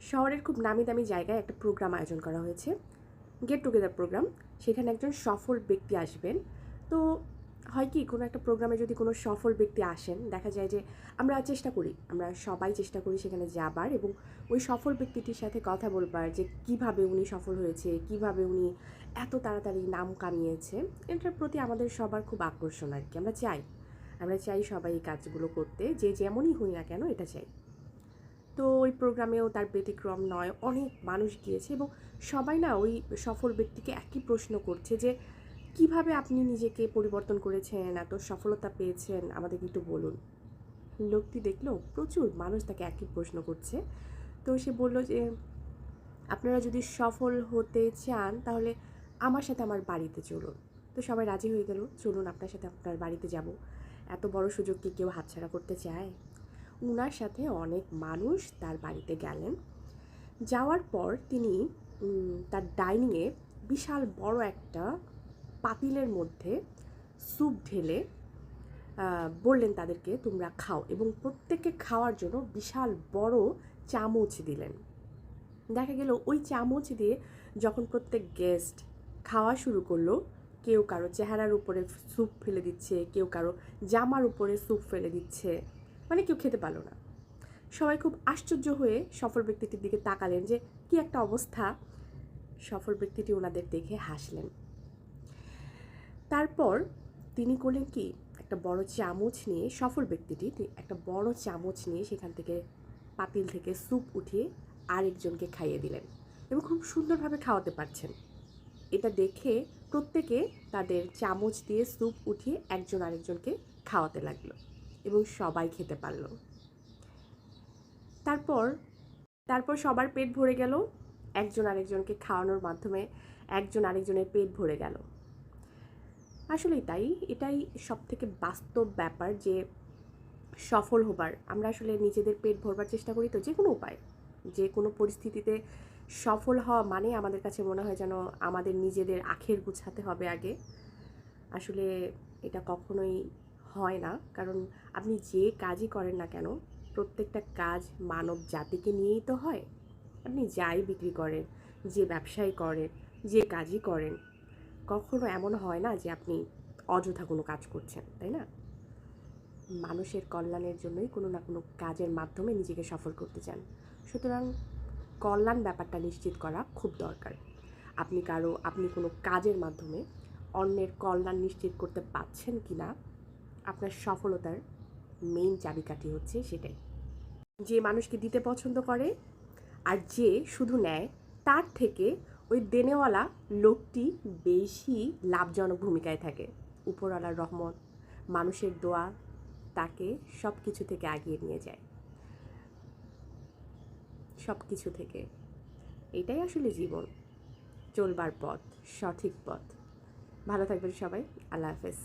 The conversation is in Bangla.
শহরের খুব নামি দামি জায়গায় একটা প্রোগ্রাম আয়োজন করা হয়েছে, গেট টুগেদার প্রোগ্রাম। সেখানে একজন সফল ব্যক্তি আসবেন। তো হয় কি, কোনো একটা প্রোগ্রামে যদি কোনো সফল ব্যক্তি আসেন, দেখা যায় যে আমরা সবাই চেষ্টা করি সেখানে যাবার এবং ওই সফল ব্যক্তিটির সাথে কথা বলবার, যে কিভাবে উনি সফল হয়েছে, কিভাবে উনি এত তাড়াতাড়ি নাম কামিয়েছে। এটার প্রতি আমাদের সবার খুব আকর্ষণ আর কি। আমরা চাই সবাই এই কাজগুলো করতে, যে যেমনই হই না কেন এটা চাই। তো ওই প্রোগ্রামেও তার ব্যতিক্রম নয়, অনেক মানুষ গিয়েছে এবং সবাই না ওই সফল ব্যক্তিকে একই প্রশ্ন করছে যে কিভাবে আপনি নিজেকে পরিবর্তন করেছেন, এত সফলতা পেয়েছেন, আমাদেরকে একটু বলুন। লোকটি দেখলো প্রচুর মানুষ তাকে একই প্রশ্ন করছে। তো সে বলল যে আপনারা যদি সফল হতে চান তাহলে আমার সাথে আমার বাড়িতে চলুন। তো সবাই রাজি হয়ে গেল, চলুন আপনার সাথে আপনার বাড়িতে যাব। এত বড় সুযোগ কি কেউ হাতছাড়া করতে চায়? উনার সাথে অনেক মানুষ তার বাড়িতে গেলেন। যাওয়ার পর তিনি তার ডাইনিংয়ে বিশাল বড় একটা পাতিলের মধ্যে স্যুপ ঢেলে বললেন তাদেরকে, তোমরা খাও, এবং প্রত্যেককে খাওয়ার জন্য বিশাল বড় চামচ দিলেন। দেখা গেল ওই চামচ দিয়ে যখন প্রত্যেক গেস্ট খাওয়া শুরু করলো, কেউ কারো চেহারার উপরে স্যুপ ফেলে দিচ্ছে, কেউ কারো জামার উপরে স্যুপ ফেলে দিচ্ছে, মানে কেউ খেতে পারলো না। সবাই খুব আশ্চর্য হয়ে সফল ব্যক্তিটির দিকে তাকালেন যে কি একটা অবস্থা। সফল ব্যক্তিটি ওনাদের দেখে হাসলেন। তারপর তিনি করলেন কি, একটা বড় চামচ নিয়ে, সফল ব্যক্তিটি একটা বড় চামচ নিয়ে সেখান থেকে পাতিল থেকে স্যুপ উঠিয়ে আরেকজনকে খাইয়ে দিলেন এবং খুব সুন্দরভাবে খাওয়াতে পারছেন। এটা দেখে প্রত্যেকে তাদের চামচ দিয়ে স্যুপ উঠিয়ে একজন আরেকজনকে খাওয়াতে লাগলো এবং সবাই খেতে পারলো। তারপর সবার পেট ভরে গেল। একজন আরেকজনকে খাওয়ানোর মাধ্যমে একজন আরেকজনের পেট ভরে গেল। আসলেই তাই, এটাই সবথেকে বাস্তব ব্যাপার যে সফল হবার, আমরা আসলে নিজেদের পেট ভরবার চেষ্টা করি তো যে কোনো উপায়, যে কোনো পরিস্থিতিতে সফল হওয়া মানে আমাদের কাছে মনে হয় যেন আমাদের নিজেদের আখের গুছাতে হবে আগে। আসলে এটা কখনোই হয় না, কারণ আপনি যে কাজই করেন না কেন, প্রত্যেকটা কাজ মানব জাতিকে নিয়েই তো হয়। আপনি যাই বিক্রি করেন, যে ব্যবসাই করেন, যে কাজই করেন, কখনো এমন হয় না যে আপনি অযথা কোনো কাজ করছেন, তাই না? মানুষের কল্যাণের জন্যই কোনো না কোনো কাজের মাধ্যমে নিজেকে সফল করতে চান। সুতরাং কল্যাণ ব্যাপারটা নিশ্চিত করা খুব দরকার। আপনি কোনো কাজের মাধ্যমে অন্যের কল্যাণ নিশ্চিত করতে পারছেন কি না, আপনার সফলতার মেইন চাবিকাঠি হচ্ছে সেটাই। যে মানুষকে দিতে পছন্দ করে আর যে শুধু নেয়, তার থেকে ওই দেনেওয়ালা লোকটি বেশি লাভজনক ভূমিকায় থাকে। উপরওয়ালার রহমত, মানুষের দোয়া তাকে সব কিছু থেকে আগিয়ে নিয়ে যায়, সব কিছু থেকে। এটাই আসলে জীবন, চলবার পথ, সঠিক পথ। ভালো থাকবেন সবাই। আল্লাহ হাফেজ।